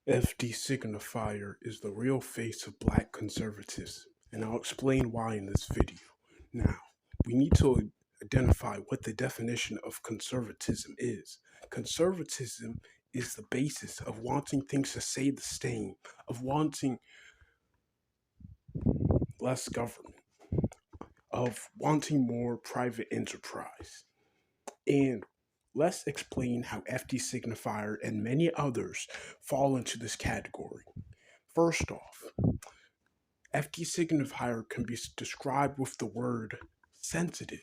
FD Signifier is the real face of black conservatism, and I'll explain why in this video. Now, we need to identify what the definition of conservatism is. Conservatism is the basis of wanting things to stay the same, of wanting less government, of wanting more private enterprise. And let's explain how FD Signifier and many others fall into this category. First off, FD signifier can be described with the word sensitive.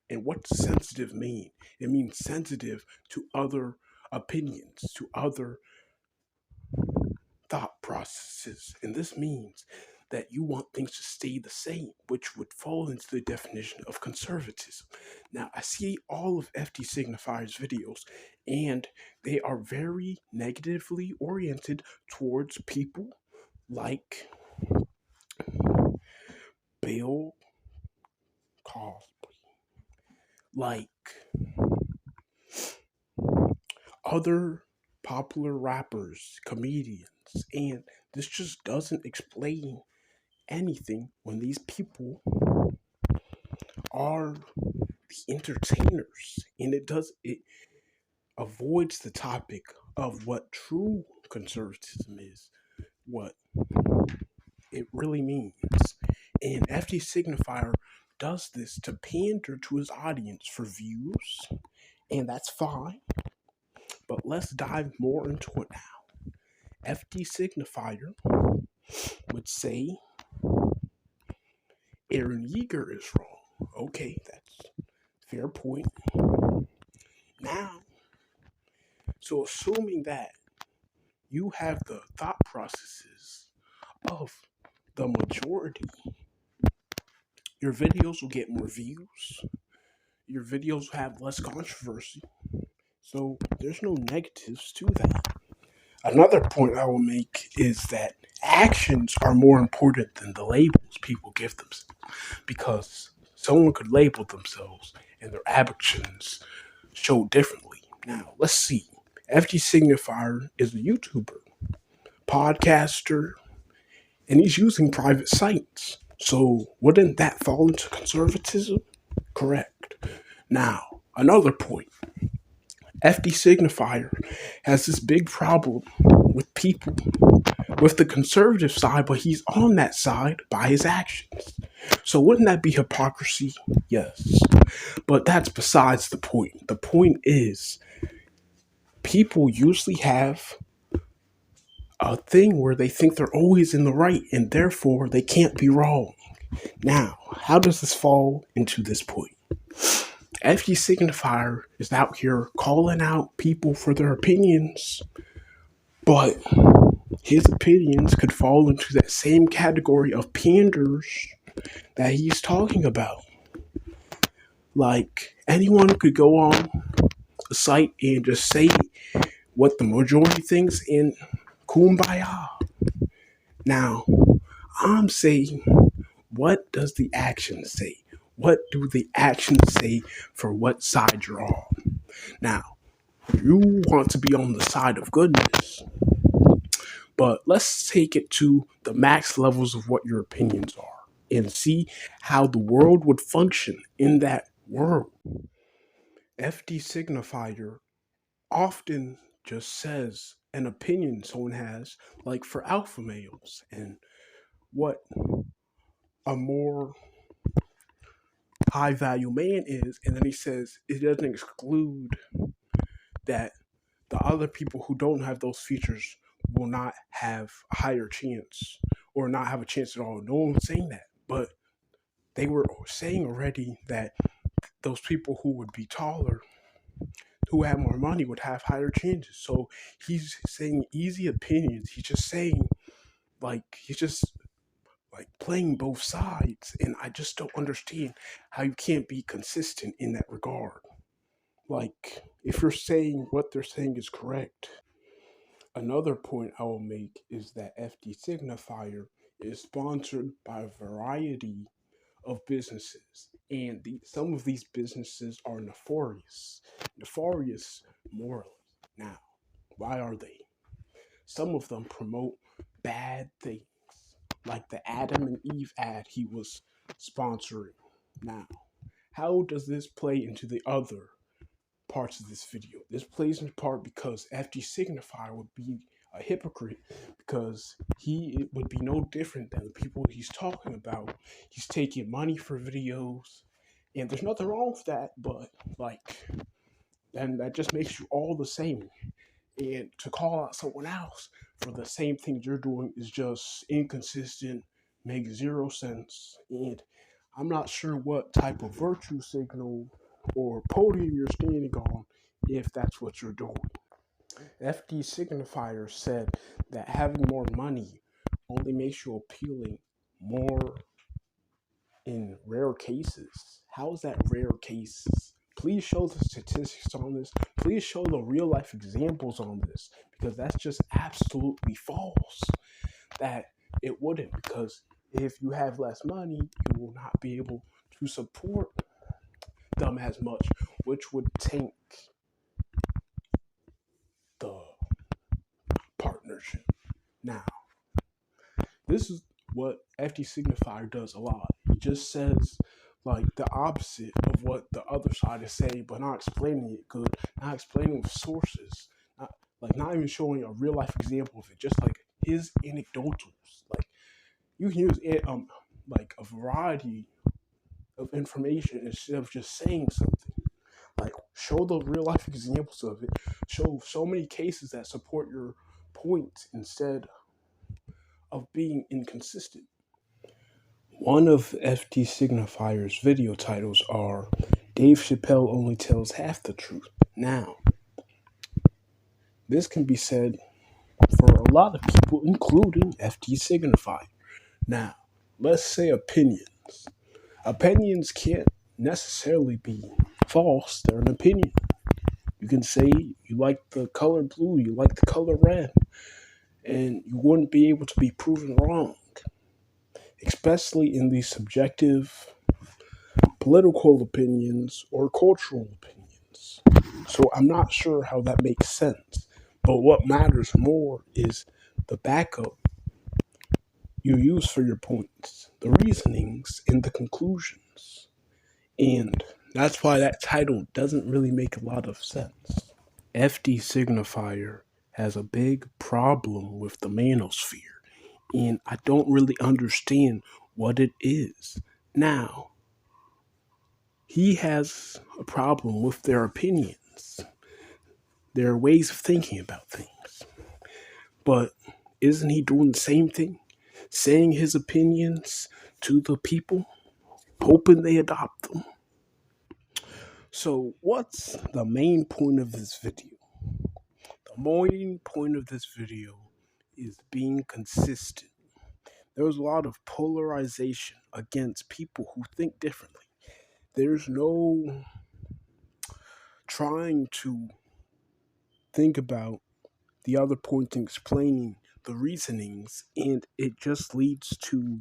And what does sensitive mean? It means sensitive to other opinions, to other thought processes. And this means that you want things to stay the same, which would fall into the definition of conservatism. Now, I see all of FD Signifier's videos, and they are very negatively oriented towards people like Bill Cosby, like other popular rappers, comedians, and this just doesn't explain anything when these people are the entertainers, and it avoids the topic of what true conservatism is, what it really means. And FD Signifier does this to pander to his audience for views, and that's fine. But let's dive more into it now. FD Signifier would say Aaron Yeager is wrong. Okay, that's a fair point. Now, so assuming that you have the thought processes of the majority, your videos will get more views, your videos will have less controversy, so there's no negatives to that. Another point I will make is that actions are more important than the labels people give them, because someone could label themselves and their actions show differently. Now, let's see. FG Signifier is a YouTuber, podcaster, and he's using private sites. So, wouldn't that fall into conservatism? Correct. Now, another point. FD Signifier has this big problem with people with the conservative side, but he's on that side by his actions. So wouldn't that be hypocrisy? Yes. But that's besides the point. The point is, people usually have a thing where they think they're always in the right and therefore they can't be wrong. Now, how does this fall into this point? FG Signifier is out here calling out people for their opinions, but his opinions could fall into that same category of panders that he's talking about. Like, anyone could go on a site and just say what the majority thinks in kumbaya. Now, I'm saying, what does the action say? What do the actions say for what side you're on? Now, you want to be on the side of goodness, but let's take it to the max levels of what your opinions are and see how the world would function in that world. FD Signifier often just says an opinion someone has, like for alpha males, and what a more high value man is, and then he says it doesn't exclude that the other people who don't have those features will not have a higher chance or not have a chance at all. No one's saying that, but they were saying already that those people who would be taller, who have more money, would have higher chances. So he's saying easy opinions. He's just saying, he's just like playing both sides. And I just don't understand how you can't be consistent in that regard. Like, if you're saying what they're saying is correct. Another point I will make is that FD Signifier is sponsored by a variety of businesses, and some of these businesses are nefarious morally. Now, why are they? some of them promote bad things, like the Adam and Eve ad he was sponsoring. Now, how does this play into the other parts of this video? This plays in part because FD Signifier would be a hypocrite, because he would be no different than the people he's talking about. He's taking money for videos, and there's nothing wrong with that, but like, and that just makes you all the same. And to call out someone else for the same thing you're doing is just inconsistent, makes zero sense. And I'm not sure what type of virtue signal or podium you're standing on if that's what you're doing. FD Signifier said that having more money only makes you appealing more in rare cases. How is that rare cases? Please show the statistics on this. Please show the real life examples on this, because that's just absolutely false. That it wouldn't, because if you have less money, you will not be able to support them as much, which would tank the partnership. Now, this is what FD Signifier does a lot. He just says like the opposite of what the other side is saying, but not explaining it good, not explaining with sources, not even showing a real life example of it, just like his anecdotals. Like you can use it, like a variety of information instead of just saying something. Like show the real life examples of it. Show so many cases that support your point instead of being inconsistent. One of FD Signifier's video titles are Dave Chappelle Only Tells Half the Truth. Now, this can be said for a lot of people, including FD Signifier. Now, let's say opinions. Opinions can't necessarily be false, they're an opinion. You can say you like the color blue, you like the color red, and you wouldn't be able to be proven wrong, especially in these subjective political opinions or cultural opinions. So I'm not sure how that makes sense. But what matters more is the backup you use for your points, the reasonings, and the conclusions. And that's why that title doesn't really make a lot of sense. FD Signifier has a big problem with the manosphere, and I don't really understand what it is. Now, he has a problem with their opinions, their ways of thinking about things. But isn't he doing the same thing? Saying his opinions to the people, hoping they adopt them. So, what's the main point of this video? The main point of this video is being consistent. There's a lot of polarization against people who think differently. There's no trying to think about the other point and explaining the reasonings, and it just leads to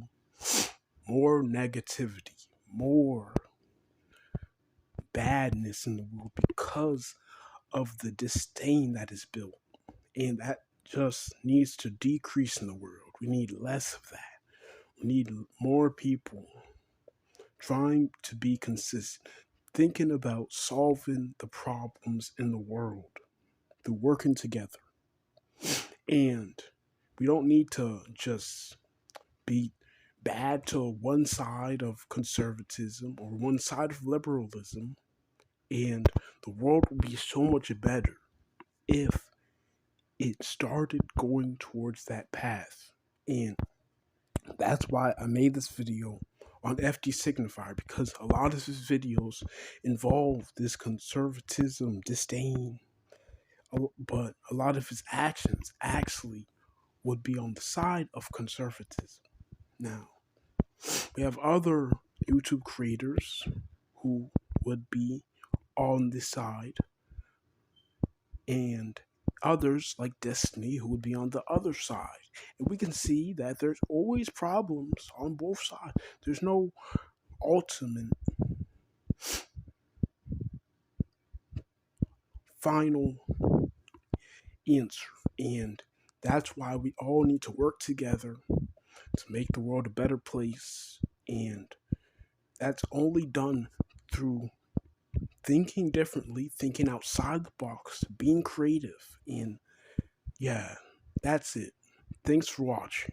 more negativity, more badness in the world because of the disdain that is built. And that just needs to decrease in the world. We need less of that. We need more people trying to be consistent, thinking about solving the problems in the world through working together. And we don't need to just be bad to one side of conservatism or one side of liberalism, and the world would be so much better if it started going towards that path. And that's why I made this video on FD Signifier, because a lot of his videos involve this conservatism disdain, but a lot of his actions actually would be on the side of conservatism. Now, we have other YouTube creators who would be on this side, and others like Destiny who would be on the other side. And we can see that there's always problems on both sides. There's no ultimate final answer. And That's why we all need to work together to make the world a better place. And that's only done through thinking differently, thinking outside the box, being creative. And yeah, that's it. Thanks for watching.